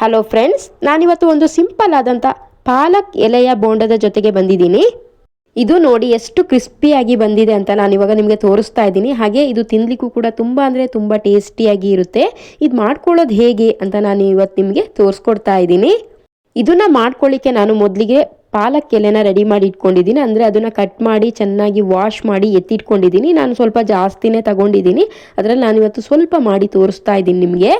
Hello friends, ನಾನಿವತ್ತು ಒಂದು simple ಆದಂಥ ಪಾಲಕ್ ಎಲೆಯ ಬೋಂಡದ ಜೊತೆಗೆ ಬಂದಿದ್ದೀನಿ. ಇದು ನೋಡಿ ಎಷ್ಟು ಕ್ರಿಸ್ಪಿಯಾಗಿ ಬಂದಿದೆ ಅಂತ ನಾನಿವಾಗ ನಿಮಗೆ ತೋರಿಸ್ತಾ ಇದ್ದೀನಿ. ಹಾಗೆ ಇದು ತಿನ್ನಲಿಕ್ಕೂ ಕೂಡ ತುಂಬ ಅಂದರೆ ತುಂಬ ಟೇಸ್ಟಿಯಾಗಿ ಇರುತ್ತೆ. ಇದು ಮಾಡ್ಕೊಳ್ಳೋದು ಹೇಗೆ ಅಂತ ನಾನು ಇವತ್ತು ನಿಮಗೆ ತೋರಿಸ್ಕೊಡ್ತಾ ಇದ್ದೀನಿ. ಇದನ್ನು ಮಾಡ್ಕೊಳ್ಳಿಕ್ಕೆ ನಾನು ಮೊದಲಿಗೆ ಪಾಲಕ್ ಎಲೆನ ರೆಡಿ ಮಾಡಿ ಇಟ್ಕೊಂಡಿದ್ದೀನಿ. ಅಂದರೆ ಅದನ್ನು ಕಟ್ ಮಾಡಿ ಚೆನ್ನಾಗಿ ವಾಶ್ ಮಾಡಿ ಎತ್ತಿಟ್ಕೊಂಡಿದ್ದೀನಿ. ನಾನು ಸ್ವಲ್ಪ ಜಾಸ್ತಿನೇ ತಗೊಂಡಿದ್ದೀನಿ. ಅದರಲ್ಲಿ ನಾನಿವತ್ತು ಸ್ವಲ್ಪ ಮಾಡಿ ತೋರಿಸ್ತಾ ಇದ್ದೀನಿ ನಿಮಗೆ.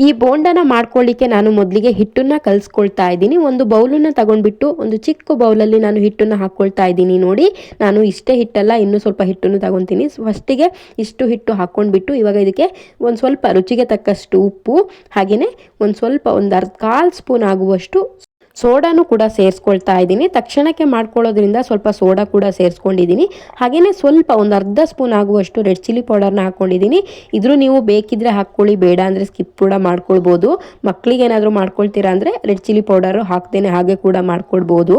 ಈ ಬೋಂಡನ ಮಾಡ್ಕೊಳ್ಳಿಕ್ಕೆ ನಾನು ಮೊದಲಿಗೆ ಹಿಟ್ಟನ್ನು ಕಲಿಸ್ಕೊಳ್ತಾ ಇದ್ದೀನಿ. ಒಂದು ಬೌಲನ್ನು ತಗೊಂಡ್ಬಿಟ್ಟು ಒಂದು ಚಿಕ್ಕ ಬೌಲಲ್ಲಿ ನಾನು ಹಿಟ್ಟನ್ನು ಹಾಕ್ಕೊಳ್ತಾ ಇದ್ದೀನಿ. ನೋಡಿ, ನಾನು ಇಷ್ಟೇ ಹಿಟ್ಟಲ್ಲ, ಇನ್ನೂ ಸ್ವಲ್ಪ ಹಿಟ್ಟನ್ನು ತಗೊತೀನಿ. ಫಸ್ಟಿಗೆ ಇಷ್ಟು ಹಿಟ್ಟು ಹಾಕ್ಕೊಂಡ್ಬಿಟ್ಟು ಇವಾಗ ಇದಕ್ಕೆ ಒಂದು ಸ್ವಲ್ಪ ರುಚಿಗೆ ತಕ್ಕಷ್ಟು ಉಪ್ಪು, ಹಾಗೆಯೇ ಒಂದು ಕಾಲು ಸ್ಪೂನ್ ಆಗುವಷ್ಟು ಸೋಡಾನು ಕೂಡ ಸೇರಿಸ್ಕೊಳ್ತಾ ಇದ್ದೀನಿ. ತಕ್ಷಣಕ್ಕೆ ಮಾಡ್ಕೊಳ್ಳೋದ್ರಿಂದ ಸ್ವಲ್ಪ ಸೋಡಾ ಕೂಡ ಸೇರಿಸ್ಕೊಂಡಿದ್ದೀನಿ. ಹಾಗೆಯೇ ಸ್ವಲ್ಪ ಒಂದು ಅರ್ಧ ಸ್ಪೂನ್ ಆಗುವಷ್ಟು ರೆಡ್ ಚಿಲ್ಲಿ ಪೌಡರ್ನ ಹಾಕ್ಕೊಂಡಿದ್ದೀನಿ. ಇದ್ರೂ ನೀವು ಬೇಕಿದ್ರೆ ಹಾಕ್ಕೊಳ್ಳಿ, ಬೇಡ ಅಂದರೆ ಸ್ಕಿಪ್ ಕೂಡ ಮಾಡ್ಕೊಳ್ಬೋದು. ಮಕ್ಕಳಿಗೆ ಏನಾದರೂ ಮಾಡ್ಕೊಳ್ತೀರಾ ಅಂದರೆ ರೆಡ್ ಚಿಲ್ಲಿ ಪೌಡರು ಹಾಕ್ದೇನೆ ಹಾಗೆ ಕೂಡ ಮಾಡ್ಕೊಳ್ಬೋದು.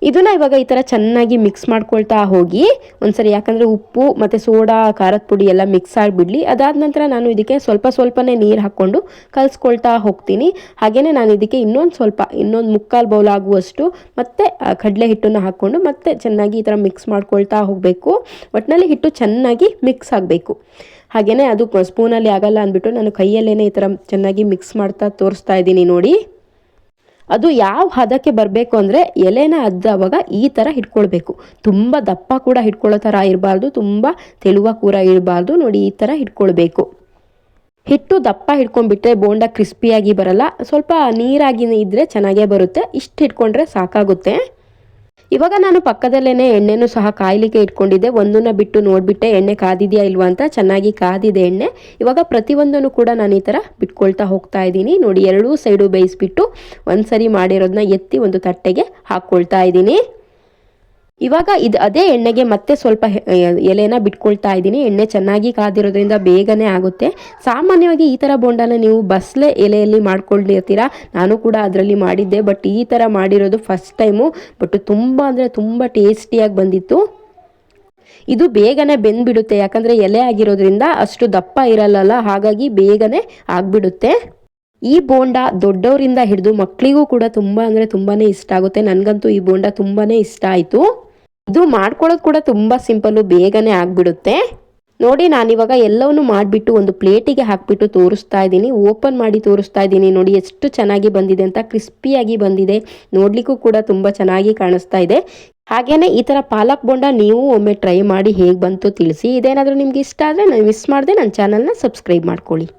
ಇದನ್ನ ಇವಾಗ ಈ ಥರ ಚೆನ್ನಾಗಿ ಮಿಕ್ಸ್ ಮಾಡ್ಕೊಳ್ತಾ ಹೋಗಿ ಒಂದ್ಸರಿ, ಯಾಕಂದರೆ ಉಪ್ಪು ಮತ್ತು ಸೋಡಾ ಖಾರದ ಪುಡಿ ಎಲ್ಲ ಮಿಕ್ಸ್ ಆಗಿಬಿಡಲಿ. ಅದಾದ ನಂತರ ನಾನು ಇದಕ್ಕೆ ಸ್ವಲ್ಪನೇ ನೀರು ಹಾಕ್ಕೊಂಡು ಕಲಿಸ್ಕೊಳ್ತಾ ಹೋಗ್ತೀನಿ. ಹಾಗೆಯೇ ನಾನು ಇದಕ್ಕೆ ಇನ್ನೊಂದು ಮುಕ್ಕಾಲು ಬೌಲ್ ಆಗುವಷ್ಟು ಮತ್ತೆ ಕಡಲೆ ಹಿಟ್ಟನ್ನು ಹಾಕ್ಕೊಂಡು ಮತ್ತೆ ಚೆನ್ನಾಗಿ ಈ ಥರ ಮಿಕ್ಸ್ ಮಾಡ್ಕೊಳ್ತಾ ಹೋಗಬೇಕು. ಒಟ್ಟಿನಲ್ಲಿ ಹಿಟ್ಟು ಚೆನ್ನಾಗಿ ಮಿಕ್ಸ್ ಆಗಬೇಕು. ಹಾಗೆಯೇ ಅದು ಸ್ಪೂನಲ್ಲಿ ಆಗಲ್ಲ ಅಂದ್ಬಿಟ್ಟು ನಾನು ಕೈಯಲ್ಲೇ ಈ ಥರ ಚೆನ್ನಾಗಿ ಮಿಕ್ಸ್ ಮಾಡ್ತಾ ತೋರಿಸ್ತಾ ಇದ್ದೀನಿ. ನೋಡಿ, ಅದು ಯಾವ ಹದಕ್ಕೆ ಬರಬೇಕು ಅಂದರೆ ಎಲೆನ ಅದ್ದಾಗ ಈ ಥರ ಹಿಡ್ಕೊಳ್ಬೇಕು. ತುಂಬ ದಪ್ಪ ಕೂಡ ಹಿಡ್ಕೊಳ್ಳೋ ಥರ ಇರಬಾರ್ದು, ತುಂಬ ತೆಳುವ ಕೂಡ ಇರಬಾರ್ದು. ನೋಡಿ, ಈ ಥರ ಹಿಡ್ಕೊಳ್ಬೇಕು. ಹಿಟ್ಟು ದಪ್ಪ ಹಿಡ್ಕೊಂಡ್ಬಿಟ್ರೆ ಬೋಂಡ ಕ್ರಿಸ್ಪಿಯಾಗಿ ಬರಲ್ಲ. ಸ್ವಲ್ಪ ನೀರಾಗಿ ಇದ್ದರೆ ಚೆನ್ನಾಗೇ ಬರುತ್ತೆ. ಇಷ್ಟು ಹಿಡ್ಕೊಂಡ್ರೆ ಸಾಕಾಗುತ್ತೆ. ಇವಾಗ ನಾನು ಪಕ್ಕದಲ್ಲೇ ಎಣ್ಣೆನೂ ಸಹ ಕಾಯಲಿಕ್ಕೆ ಇಟ್ಕೊಂಡಿದ್ದೆ. ಒಂದನ್ನು ಬಿಟ್ಟು ನೋಡಿಬಿಟ್ಟೆ ಎಣ್ಣೆ ಕಾದಿದೆಯಾ ಇಲ್ವಾ ಅಂತ. ಚೆನ್ನಾಗಿ ಕಾದಿದೆ ಎಣ್ಣೆ. ಇವಾಗ ಪ್ರತಿಯೊಂದನ್ನು ಕೂಡ ನಾನು ಈ ಥರ ಬಿಟ್ಕೊಳ್ತಾ ಹೋಗ್ತಾ ಇದ್ದೀನಿ. ನೋಡಿ, ಎರಡೂ ಸೈಡು ಬೇಯಿಸ್ಬಿಟ್ಟು ಒಂದ್ಸರಿ ಮಾಡಿರೋದನ್ನ ಎತ್ತಿ ಒಂದು ತಟ್ಟೆಗೆ ಹಾಕ್ಕೊಳ್ತಾ ಇದ್ದೀನಿ. ಇವಾಗ ಅದೇ ಎಣ್ಣೆಗೆ ಮತ್ತೆ ಸ್ವಲ್ಪ ಎಲೆನ ಬಿಟ್ಕೊಳ್ತಾ ಇದ್ದೀನಿ. ಎಣ್ಣೆ ಚೆನ್ನಾಗಿ ಕಾದಿರೋದ್ರಿಂದ ಬೇಗನೆ ಆಗುತ್ತೆ. ಸಾಮಾನ್ಯವಾಗಿ ಈ ಥರ ಬೋಂಡನ ನೀವು ಬಸ್ಲೆ ಎಲೆಯಲ್ಲಿ ಮಾಡ್ಕೊಂಡಿರ್ತೀರಾ. ನಾನು ಕೂಡ ಅದರಲ್ಲಿ ಮಾಡಿದ್ದೆ, ಬಟ್ ಈ ಥರ ಮಾಡಿರೋದು ಫಸ್ಟ್ ಟೈಮು. ಬಟ್ ತುಂಬ ಅಂದರೆ ತುಂಬ ಟೇಸ್ಟಿಯಾಗಿ ಬಂದಿತ್ತು. ಇದು ಬೇಗನೆ ಬೆಂದ್ಬಿಡುತ್ತೆ, ಯಾಕಂದರೆ ಎಲೆ ಆಗಿರೋದ್ರಿಂದ ಅಷ್ಟು ದಪ್ಪ ಇರಲ್ಲ, ಹಾಗಾಗಿ ಬೇಗನೆ ಆಗಿಬಿಡುತ್ತೆ. ಈ ಬೋಂಡ ದೊಡ್ಡವರಿಂದ ಹಿಡಿದು ಮಕ್ಕಳಿಗೂ ಕೂಡ ತುಂಬ ಅಂದರೆ ತುಂಬಾ ಇಷ್ಟ ಆಗುತ್ತೆ. ನನಗಂತೂ ಈ ಬೋಂಡ ತುಂಬಾ ಇಷ್ಟ ಆಯಿತು. ಇದು ಮಾಡ್ಕೊಳ್ಳೋದು ಕೂಡ ತುಂಬ ಸಿಂಪಲ್ಲು, ಬೇಗನೆ ಆಗಿಬಿಡುತ್ತೆ. ನೋಡಿ, ನಾನಿವಾಗ ಎಲ್ಲವನ್ನೂ ಮಾಡಿಬಿಟ್ಟು ಒಂದು ಪ್ಲೇಟಿಗೆ ಹಾಕಿಬಿಟ್ಟು ತೋರಿಸ್ತಾ ಇದ್ದೀನಿ. ಓಪನ್ ಮಾಡಿ ತೋರಿಸ್ತಾ ಇದ್ದೀನಿ. ನೋಡಿ ಎಷ್ಟು ಚೆನ್ನಾಗಿ ಬಂದಿದೆ ಅಂತ. ಕ್ರಿಸ್ಪಿಯಾಗಿ ಬಂದಿದೆ. ನೋಡಲಿಕ್ಕೂ ಕೂಡ ತುಂಬ ಚೆನ್ನಾಗಿ ಕಾಣಿಸ್ತಾ ಇದೆ. ಹಾಗೆಯೇ ಈ ಥರ ಪಾಲಕ್ ಬೋಂಡ ನೀವು ಒಮ್ಮೆ ಟ್ರೈ ಮಾಡಿ ಹೇಗೆ ಬಂತು ತಿಳಿಸಿ. ಇದೇನಾದರೂ ನಿಮ್ಗೆ ಇಷ್ಟ ಆದರೆ ನಾನು ಮಿಸ್ ಮಾಡದೆ ನನ್ನ ಚಾನಲ್ನ ಸಬ್ಸ್ಕ್ರೈಬ್ ಮಾಡ್ಕೊಳ್ಳಿ.